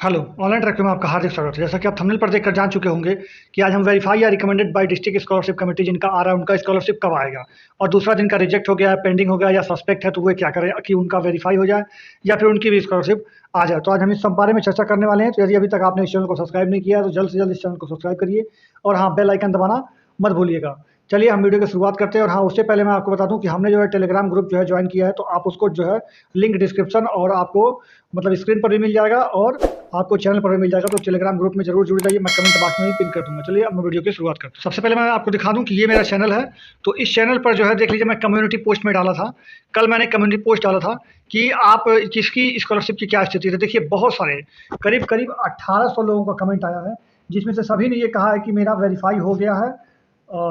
Hello, online track में आपका हार्दिक स्वागत है। जैसा कि आप थंबनेल पर देखकर जान चुके होंगे कि आज हम वेरीफाई या recommended by district scholarship committee जिनका आ रहा है उनका स्कॉलरशिप कब आएगा, और दूसरा जिनका रिजेक्ट हो गया है, पेंडिंग हो गया या सस्पेक्ट है तो वो क्या करें कि उनका वेरीफाई हो जाए या फिर उनकी भी स्कॉलरशिप आ जाए। तो आज हम इस सब बारे में चर्चा करने वाले हैं। तो यदि अभी तक आपने इस चैनल को सब्सक्राइब नहीं किया है तो जल्द से जल्द इस चैनल को सब्सक्राइब करिए और हाँ, बेल आइकन दबाना मत भूलिएगा। चलिए हम वीडियो की शुरुआत करते हैं। और हाँ, उससे पहले मैं आपको बता दूं कि हमने जो है टेलीग्राम ग्रुप जो है ज्वाइन किया है, तो आप उसको जो है लिंक डिस्क्रिप्शन और आपको मतलब स्क्रीन पर भी मिल जाएगा और आपको चैनल पर भी मिल जाएगा। तो टेलीग्राम ग्रुप में जरूर जुड़ जाइए, मैं कमेंट बॉक्स में भी पिन कर दूंगा। चलिए अब मैं वीडियो की शुरुआत करता हूँ। सबसे पहले मैं आपको दिखा दूं कि ये मेरा चैनल है। तो इस चैनल पर जो है देख लीजिए, मैं कम्युनिटी पोस्ट में डाला था, कल मैंने कम्युनिटी पोस्ट डाला था कि आप किसकी स्कॉलरशिप की क्या स्थिति है। देखिए बहुत सारे करीब करीब 1800 लोगों का कमेंट आया है, जिसमें से सभी ने ये कहा है कि मेरा वेरीफाई हो गया है,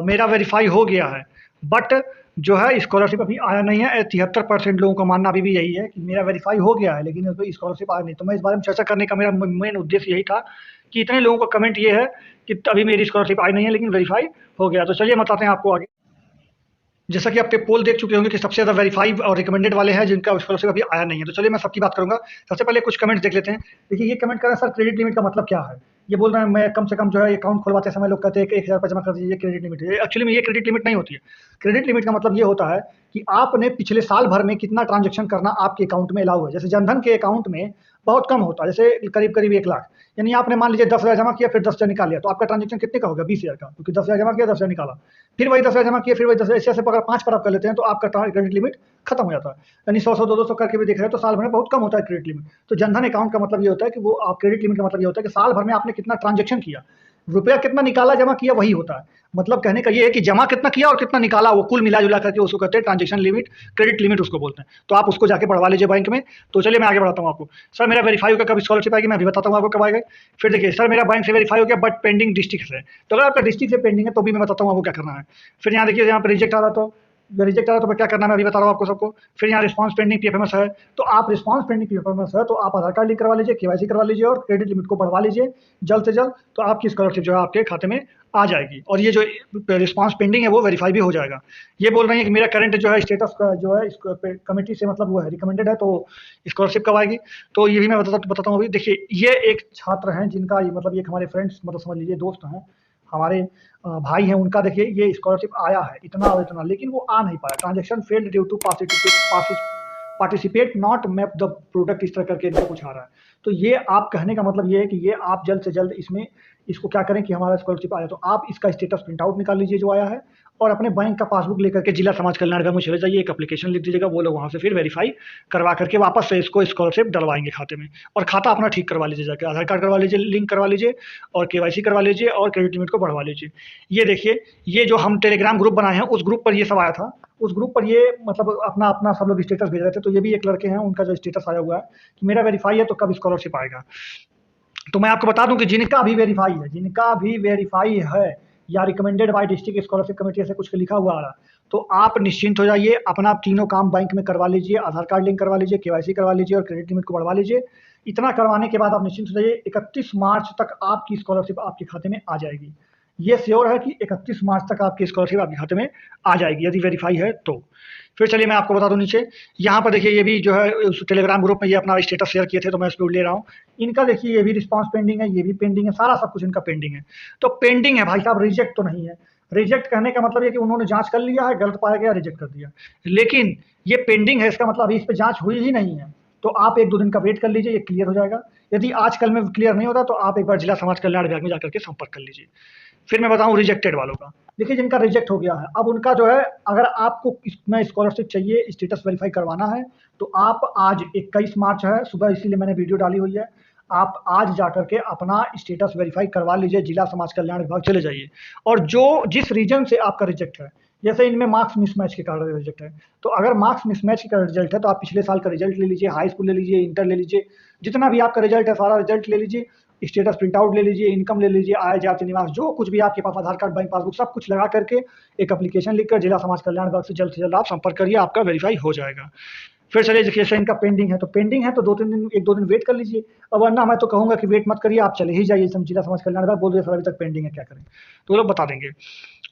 मेरा वेरीफाई हो गया है, बट जो है स्कॉलरशिप अभी आया नहीं है। 73% लोगों का मानना अभी भी यही है कि मेरा वेरीफाई हो गया है लेकिन स्कॉलरशिप आया नहीं। तो मैं इस बारे में चर्चा करने का मेरा मेन उद्देश्य यही था कि इतने लोगों का कमेंट ये है कि अभी मेरी स्कॉलरशिप आई नहीं है लेकिन वेरीफाई हो गया। तो चलिए बताते हैं आपको आगे। जैसा कि आप पोल देख चुके होंगे कि सबसे ज़्यादा वेरीफाई और रिकमेंडेड वाले हैं जिनका स्कॉलरशिप अभी आया नहीं है। तो चलिए मैं सबकी बात करूंगा। सबसे पहले कुछ कमेंट्स देख लेते हैं। देखिए ये कमेंट कर रहे हैं, सर क्रेडिट लिमिट का मतलब क्या है। ये बोल रहे हैं मैं कम से कम जो है अकाउंट खुलवाते समय लोग कहते हैं कि 1000 रुपये जमा कर दीजिए, क्रेडिट लिमिट है। एक्चुअली में ये क्रेडिट लिमिट नहीं होती है। क्रेडिट लिमिट का मतलब ये होता है कि आपने पिछले साल भर में कितना ट्रांजेक्शन करना आपके अकाउंट में अलाउ है। जैसे जनधन के अकाउंट में बहुत कम होता है, जैसे करीब करीब 1 लाख, यानी आपने मान लीजिए 10,000 जमा किया फिर 10,000 निकाल लिया, तो आपका ट्रांजेक्शन कितने का होगा, 20,000 का, क्योंकि 10,000 जमा किया 10,000 निकाला, फिर वही 10,000 जमा किया फिर वही 10,000, ऐसे अगर 5 पर आप कर लेते हैं तो आपका क्रेडिट लिमिट खत्म हो जाता है। यानी 100 200 करके भी देख रहे हैं तो साल भर में बहुत कम होता है क्रेडिट लिमिट। तो जनधन अकाउंट का मतलब ये होता है कि वो आप क्रेडिट लिमिट का मतलब ये होता है कि साल भर में आपने कितना ट्रांजेक्शन किया, रुपया कितना निकाला जमा किया वही होता है। मतलब कहने का ये है कि जमा कितना किया और कितना निकाला, वो कुल मिला जुला करके उसको कहते हैं ट्रांजेक्शन लिमिट, क्रेडिट लिमिट उसको बोलते हैं। तो आप उसको जाके बढ़वा लीजिए बैंक में। तो चलिए मैं आगे बढ़ाता हूँ आपको। सर मेरा वेरीफाई होगा, कब स्कॉलरशिप आएगी, मैं अभी बताता हूँ आपको कब आएगा। फिर देखिए सर मेरा बैंक से वेरीफाई हो गया बट पेंडिंग डिस्ट्रिक्ट से। तो अगर आपका डिस्ट्रिक्ट से पेंडिंग है तो भी मैं बताता हूँ आपको क्या करना है। फिर यहाँ देखिए यहाँ पर रिजेक्ट आ रहा, तो रिजेक्ट आ रहा तो क्या करना है मैं अभी बता रहा हूँ आपको सबको। फिर यहाँ रिस्पांस पेंडिंग पीएफएमएस है, तो आप रिस्पांस पेंडिंग पीएफएमएस है तो आप आधार कार्ड लिंक करवा लीजिए, केवाईसी करवा लीजिए और क्रेडिट लिमिट को बढ़वा लीजिए जल्द से जल्द। तो आपकी स्कॉलरशिप जो है आपके खाते में आ जाएगी और ये जो रिस्पांस पेंडिंग है वो वेरीफाई भी हो जाएगा। ये बोल रही है कि मेरा करंट जो है स्टेटस का जो है कमेटी से मतलब वो है रिकमेंडेड है, तो स्कॉलरशिप कब आएगी। तो ये भी मैं बताता हूँ अभी। देखिए ये एक छात्र हैं जिनका मतलब ये हमारे फ्रेंड्स मतलब समझ लीजिए दोस्त हैं, हमारे भाई हैं। उनका देखिए ये स्कॉलरशिप आया है इतना और इतना, लेकिन वो आ नहीं पाया। Transaction failed due to participate not map the product, इस तरह करके इनका कुछ आ रहा है। तो ये आप कहने का मतलब ये है कि ये आप जल्द से जल्द इसमें इसको क्या करें कि हमारा स्कॉलरशिप आया तो आप इसका स्टेटस प्रिंट आउट निकाल लीजिए जो आया है, और अपने बैंक का पासबुक लेकर के जिला समाज कल्याण विभाग में चले जाइए, एक एप्लीकेशन लिख दीजिएगा, वो लोग वहाँ से फिर वेरीफाई करवा करके वापस से इसको स्कॉलरशिप डलवाएंगे खाते में। और खाता अपना ठीक करवा लीजिए, जाके आधार कार्ड करवा लीजिए, लिंक करवा लीजिए और केवाईसी करवा लीजिए और क्रेडिट लिमिट को बढ़वा लीजिए। ये देखिए ये जो हम टेलीग्राम ग्रुप बनाए हैं उस ग्रुप पर ये सब आया था। उस ग्रुप पर ये मतलब अपना अपना सब लोग स्टेटस भेज रहे थे। तो ये भी एक लड़के हैं, उनका जो स्टेटस आया हुआ है कि मेरा वेरीफाई है तो कब स्कॉलरशिप आएगा। तो मैं आपको बता दूं कि जिनका भी वेरीफाई है या recommended by district scholarship committee ऐसे कुछ लिखा हुआ आ रहा, तो आप निश्चिंत हो जाइए, अपना तीनों काम बैंक में करवा लीजिए, आधार कार्ड लिंक करवा लीजिए, केवाईसी करवा लीजिए और क्रेडिट लिमिट को बढ़वा लीजिए। इतना करवाने के बाद आप निश्चिंत हो जाइए, 31 मार्च तक आपकी स्कॉलरशिप आपके खाते में आ जाएगी। ये श्योर है कि 31 मार्च तक आपकी स्कॉलरशिप आपके खाते में आ जाएगी यदि वेरीफाई है तो। फिर चलिए मैं आपको बता दूं नीचे यहाँ पर देखिए ये भी जो है उस टेलीग्राम ग्रुप में ये अपना स्टेटस शेयर किए थे तो मैं उस पर ले रहा हूँ। इनका देखिए ये भी रिस्पांस पेंडिंग है, ये भी पेंडिंग है, सारा सब कुछ इनका पेंडिंग है। तो पेंडिंग है भाई साहब, रिजेक्ट तो नहीं है। रिजेक्ट कहने का मतलब ये कि उन्होंने जांच कर लिया है, गलत पाया गया, रिजेक्ट कर दिया। लेकिन ये पेंडिंग है, इसका मतलब अभी इस पर जांच हुई ही नहीं है। तो आप 1-2 दिन का वेट कर लीजिए, ये क्लियर हो जाएगा। यदि आज कल में क्लियर नहीं होता तो आप एक बार जिला समाज कल्याण विभाग में जाकर के संपर्क कर लीजिए। फिर मैं बताऊं रिजेक्टेड वालों का। देखिए जिनका रिजेक्ट हो गया है अब उनका जो है, अगर आपको इसमें स्कॉलरशिप चाहिए, स्टेटस वेरीफाई करवाना है, तो आप आज 21 मार्च है सुबह, इसीलिए मैंने वीडियो डाली हुई है, आप आज जाकर के अपना स्टेटस वेरीफाई करवा लीजिए, जिला समाज कल्याण विभाग चले जाइए। और जो जिस रीजन से आपका रिजेक्ट है, जैसे इनमें मार्क्स मिसमैच के कारण रिजेक्ट है, तो अगर मार्क्स मिसमैच का रिजल्ट है तो आप पिछले साल का रिजल्ट ले लीजिए, हाई स्कूल ले लीजिए, इंटर ले लीजिए, जितना भी आपका रिजल्ट है सारा रिजल्ट ले लीजिए, स्टेटस प्रिंट आउट ले लीजिए, इनकम ले लीजिए, आय जाति निवास जो कुछ भी आपके पास, आधार कार्ड, बैंक पासबुक, सब कुछ लगा करके एक एप्लीकेशन लिखकर जिला समाज कल्याण विभाग से जल्द आप संपर्क करिए, आपका वेरीफाई हो जाएगा। फिर चलिए देखिए जैसे इनका पेंडिंग है तो पेंडिंग है तो 2-3 दिन, 1-2 दिन वेट कर लीजिए। अब वरना मैं तो कहूँगा कि वेट मत करिए, आप चले ही जाइए जिला समाज कल्याण विभाग, बोल दिया सर अभी तक पेंडिंग है क्या करें, तो वो लोग बता देंगे।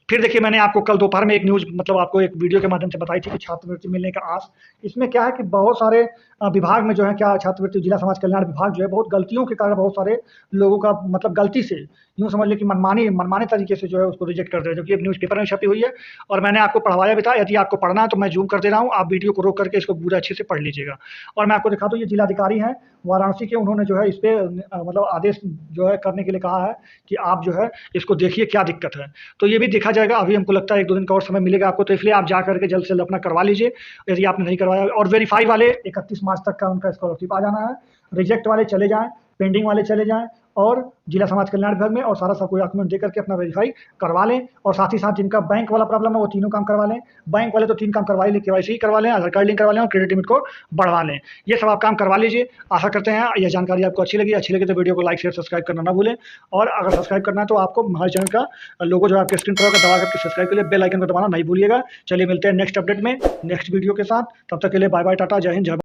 फिर देखिए मैंने आपको कल दोपहर में एक न्यूज़ मतलब आपको एक वीडियो के माध्यम से बताई थी कि छात्रवृत्ति मिलने का आस। इसमें क्या है कि बहुत सारे विभाग में जो है क्या छात्रवृत्ति जिला समाज कल्याण विभाग जो है बहुत गलतियों के कारण बहुत सारे लोगों का मतलब गलती से यूँ समझ लें कि मनमाने तरीके से जो है उसको रिजेक्ट कर दे रहे हैं, जो कि एक न्यूज़पेपर में छपी हुई है और मैंने आपको पढ़वाया भी था। यदि आपको पढ़ना है तो मैं ज़ूम कर दे रहा हूँ, आप वीडियो को रोक करके इसको पूरा अच्छे से पढ़ लीजिएगा। और मैं आपको दिखा दूँ, ये जिलाधिकारी हैं वाराणसी के, उन्होंने जो है इस पे मतलब आदेश जो है करने के लिए कहा है कि आप जो है इसको देखिए क्या दिक्कत है। तो ये भी देखा जाएगा, अभी हमको लगता है 1-2 दिन का और समय मिलेगा आपको, तो इसलिए आप जा करके जल्द से जल्द अपना करवा लीजिए, यदि आपने नहीं करवाया। और वेरीफाई वाले 31 मार्च तक का उनका स्कॉलरशिप आ जाना है, रिजेक्ट वाले चले जाएँ, पेंडिंग वाले चले जाएँ और जिला समाज कल्याण विभाग में और सारा सब कोई डॉक्यूमेंट दे करके अपना वेरीफाई करवा लें। और साथ ही साथ जिनका बैंक वाला प्रॉब्लम है वो तीनों काम करवा लें। बैंक वाले तो 3 काम करवा ही लें, केवाईसी करवा लें, आधार कार्ड लिंक करवा लें और क्रेडिट लिमिट को बढ़वा लें। ये सब आप काम करवा लीजिए। आशा करते हैं यह जानकारी आपको अच्छी लगी तो वीडियो को लाइक, शेयर, सब्सक्राइब करना ना भूलें। और अगर सब्सक्राइब करना है तो आपको हमारे चैनल का लोगो जो है आपके स्क्रीन पर होगा, दबा करके सब्सक्राइब के लिए बेल आइकन को दबाना नहीं भूलिएगा। चलिए मिलते हैं नेक्स्ट अपडेट में, नेक्स्ट वीडियो के साथ। तब तक के लिए बाय बाय, टाटा, जय हिंद, जय भारत।